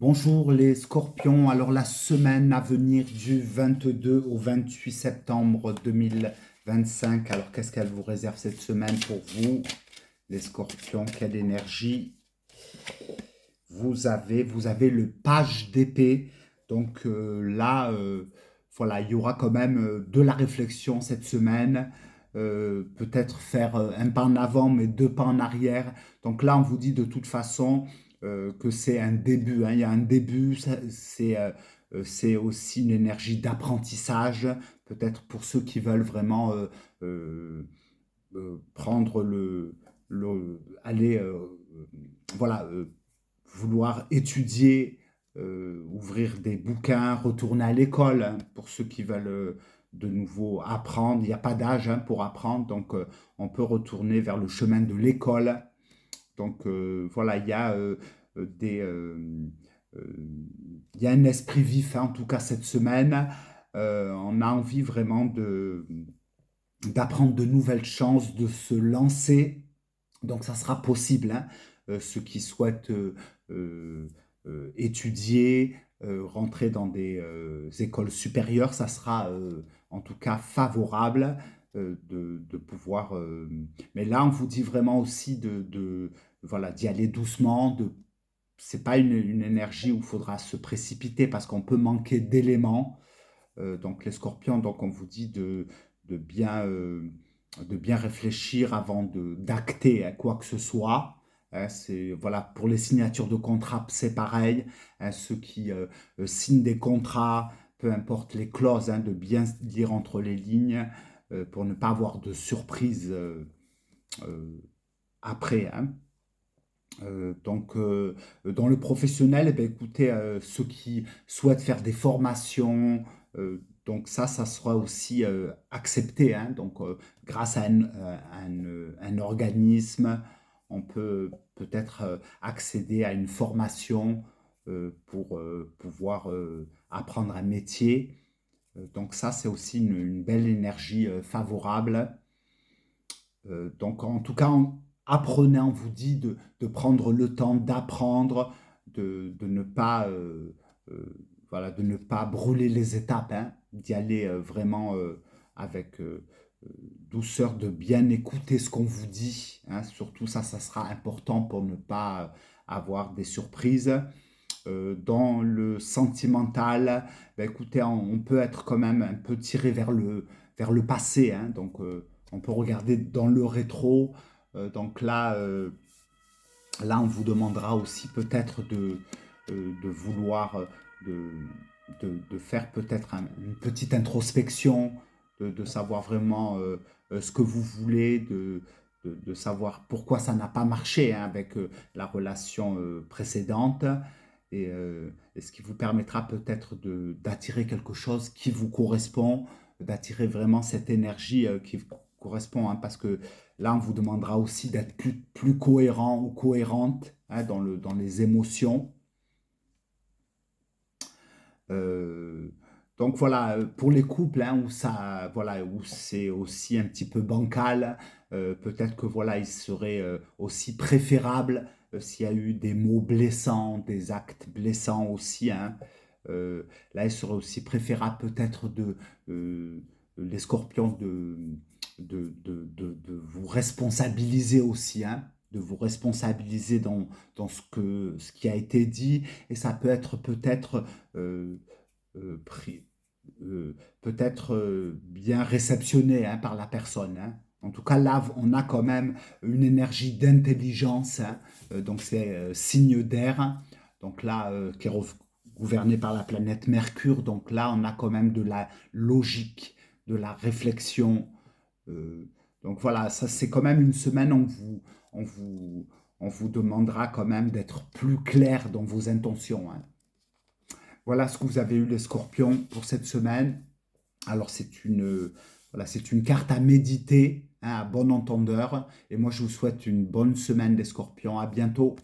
Bonjour les scorpions, alors la semaine à venir du 22 au 28 septembre 2025, alors qu'est-ce qu'elle vous réserve cette semaine pour vous les scorpions? Quelle énergie vous avez le page d'épée, donc là, voilà, il y aura quand même de la réflexion cette semaine, peut-être faire un pas en avant mais deux pas en arrière. Donc là, on vous dit de toute façon que c'est un début, hein. Il y a un début, c'est aussi une énergie d'apprentissage, peut-être pour ceux qui veulent vraiment prendre aller, voilà, vouloir étudier, ouvrir des bouquins, retourner à l'école, hein, pour ceux qui veulent de nouveau apprendre. Il n'y a pas d'âge, hein, pour apprendre, donc on peut retourner vers le chemin de l'école. Donc voilà, euh, il y a un esprit vif, hein, en tout cas cette semaine. On a envie vraiment d'apprendre de nouvelles chances, de se lancer. Donc ça sera possible, hein. Ceux qui souhaitent étudier, rentrer dans des écoles supérieures, ça sera en tout cas favorable de pouvoir. Mais là, on vous dit vraiment aussi voilà, d'y aller doucement. C'est pas une énergie où il faudra se précipiter parce qu'on peut manquer d'éléments. Donc les scorpions, donc on vous dit de bien, de bien réfléchir avant d'acter, hein, quoi que ce soit. Hein. Voilà, pour les signatures de contrat, c'est pareil. Hein. Ceux qui signent des contrats, peu importe les clauses, hein, de bien lire entre les lignes pour ne pas avoir de surprise après. Hein. Donc, dans le professionnel, eh bien, écoutez, ceux qui souhaitent faire des formations, donc ça sera aussi accepté, hein. Donc, grâce à un organisme, on peut peut-être accéder à une formation pour pouvoir apprendre un métier. Donc, ça, c'est aussi une belle énergie favorable. Donc, en tout cas, apprenez, on vous dit de prendre le temps d'apprendre, de ne pas, voilà, de ne pas brûler les étapes, hein, d'y aller vraiment avec douceur, de bien écouter ce qu'on vous dit. Hein. Surtout ça sera important pour ne pas avoir des surprises. Dans le sentimental, ben écoutez, on peut être quand même un peu tiré vers le passé, hein. Donc, on peut regarder dans le rétro. Donc là, on vous demandera aussi peut-être de vouloir de, de faire peut-être une petite introspection, de savoir vraiment ce que vous voulez, de savoir pourquoi ça n'a pas marché, hein, avec la relation précédente et ce qui vous permettra peut-être d'attirer quelque chose qui vous correspond, d'attirer vraiment cette énergie qui vous correspond, hein, parce que là, on vous demandera aussi d'être plus cohérent ou cohérente, hein, dans les émotions. Euh, donc voilà, pour les couples, hein, où ça, voilà, où c'est aussi un petit peu bancal, peut-être que voilà, il serait aussi préférable s'il y a eu des mots blessants, des actes blessants aussi, hein. Là, il serait aussi préférable peut-être les scorpions de vous responsabiliser aussi, hein, de vous responsabiliser dans ce qui a été dit, et ça peut être peut-être euh, pris, peut-être bien réceptionné, hein, par la personne, hein. En tout cas, là, on a quand même une énergie d'intelligence, hein. Donc c'est signe d'air, donc là, qui est gouverné par la planète Mercure. Donc là, on a quand même de la logique, de la réflexion. euh, donc voilà, ça c'est quand même une semaine où on vous, on vous demandera quand même d'être plus clair dans vos intentions, hein. Voilà ce que vous avez eu les scorpions pour cette semaine. Alors voilà, c'est une carte à méditer, hein, à bon entendeur. Et moi je vous souhaite une bonne semaine des scorpions. À bientôt.